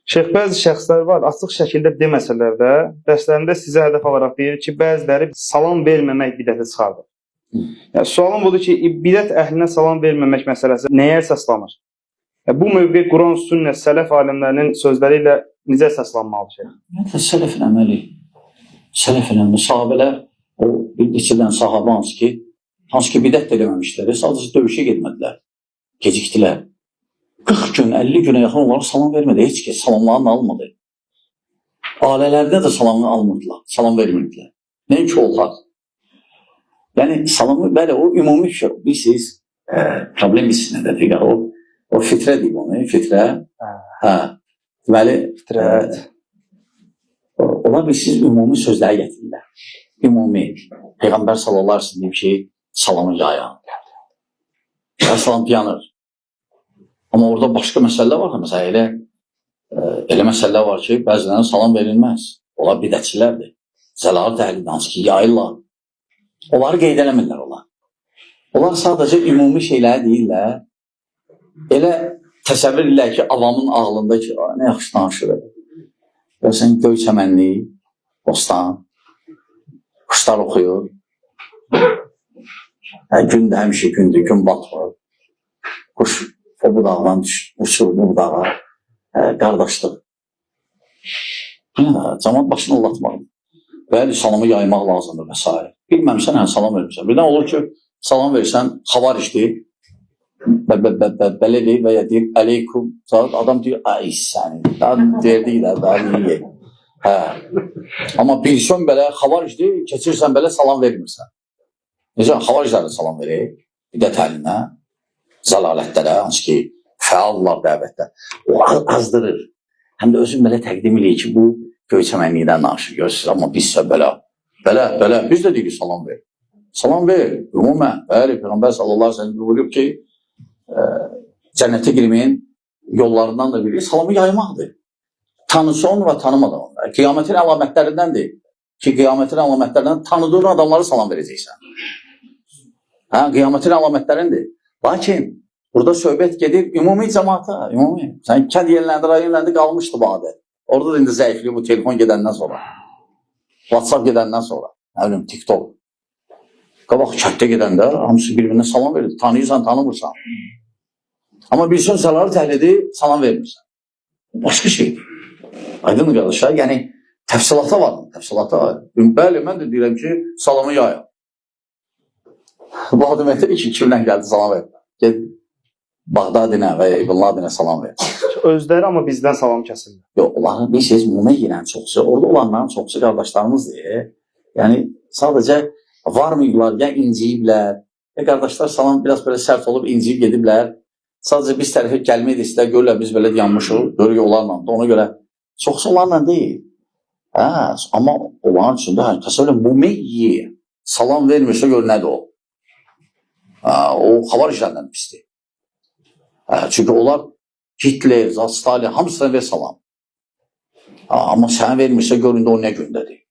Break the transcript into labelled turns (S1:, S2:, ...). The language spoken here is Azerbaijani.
S1: Şeyx, bəzi şəxslər var, açıq şəkildə deməsələr də, dərslərində sizə hədəf alaraq deyir ki, bəziləri salam verməmək bidəti çıxardır. Yəni, sualım budur ki, bidət əhlinə salam verməmək məsələsi nəyə əsaslanır? Bu mövqe Quran, sünnə, sələf alimlərinin sözləri ilə necə əsaslanmalıdır?
S2: Ümumiyyətlə, sələfin əməli, sələfin əməli, sahabələr, o bir neçədən sahabə hansı ki bidət də eləməmişlər, sadəcə dövüşə getmədilər, gecikdilər. 40 gün, 50 günə yaxın onlara salam vermədi, heç ki salamlarını almadı. Ailələrdə də salamını almırdılar, salam vermirdilər. Nəinki onlar. Yəni, salamı, bəli, o ümumi şey, bilirsiniz, problem bilsin nədir, o fitrə deyib onu, fitrə. Deməli, fitrət. Onlar bilirsiniz, ümumi sözləri gətirirlər. Ümumi. Peyğəmbər sallallahu aleyhi ve sellem deyib ki, salamı yayan. Ya salam yanır. Amma orada başqa məsələlər var. Məsələn, elə məsələlər var ki, bəzilərine salam verilməz. Onlar bidətçilərdir. Zəlalət əhlidir, hansı ki, yayırlar. Onları qeyd eləmirlər onlar. Onlar sadəcə ümumi şeyləri deyirlər. Elə təsəvvür edirlər ki, avamın ağlında ki, nə yaxşı danışır. Görsən, göy çəmənli, bostan, quşlar oxuyur. Gün də həmişə gündür, gün batmır. Quş o budağdan uçur bu budağa, qardaşlıq. Cəmaat başını allatmaq. Bəli, salamı yaymaq lazımdır və s. Bilməmsən, salam vermirsən. Birdən olur ki, salam verirsən, xavar işdir, belə deyir və ya deyir, əleykum, adam deyir, ay səni, deyirdik də, bəli. Amma bilsən belə, xavar işdir, keçirsən belə, salam vermirsən. Necə, xavar işlərdə salam verir, bidət əlinə. Zəlalətlərə, hansı ki, fəallar dəvətdə. O azdırır. Həm də özün belə təqdim eləyir ki, bu göyçəmənlikdən danışır. Görürsünüz, amma bizsə belə, biz də deyirik salam ver. Salam ver, ümumən. Bəli, Peyğəmbər sallallahu aleyhi ve sellem buyurub ki, cənnətə girməyin yollarından da biri salamı yaymaqdır. Tanıson və tanımadan. Qiyamətin əlamətlərindəndir ki, qiyamətin əlamətlərindən tanıdığın adamları salam verəcəksən. Qiyamətin əlamətlərindir. Lakin burada söhbət gedir ümumi cəmaata, ümumi. Sən kənd yerlərində, rayon yerlərində qalmışdı bu adət. Orada da indi zəifliyi bu telefon gedəndən sonra, WhatsApp gedəndən sonra, nə bilim, TikTok. Qabaq kətdə gedəndə hamısı bir-birinə salam verir. Tanıyırsan, tanımırsan. Amma bilsən, zəlalət əhlidir, salam vermirsən. Başqa şeydir. Aydın qardaşlar, yəni təfsilata var, təfsilata var. Bəli, mən də deyirəm ki, salamı yayın. Bu deməkdir ki, kimlə gəldi salam ver. Gel Bağdadinə və ya İbn Ladinə salam ver.
S1: Özləri amma bizdən salam kəsirlər.
S2: Yox, onların bir şey mümə girən çoxsu, orada olanların çoxsu qardaşlarımızdır. Yəni sadəcə varmıyıblar, ya inciyiblər, ya qardaşlar salam biraz belə sərt olub inciyib gediblər. Sadəcə biz tərəfə gəlmək istəyirlər, görürlər biz belə yanmışıq, görürük onlarla da ona görə çoxsu onlarla deyil. Amma onların içində təsəvvürlə mümeyyi salam vermirsə gör nədir o? O xavar işlərdən pisdir. Çünki onlar Hitler, Stalin hamısına ver salam. Amma sən vermirsə göründə o nə gündədir.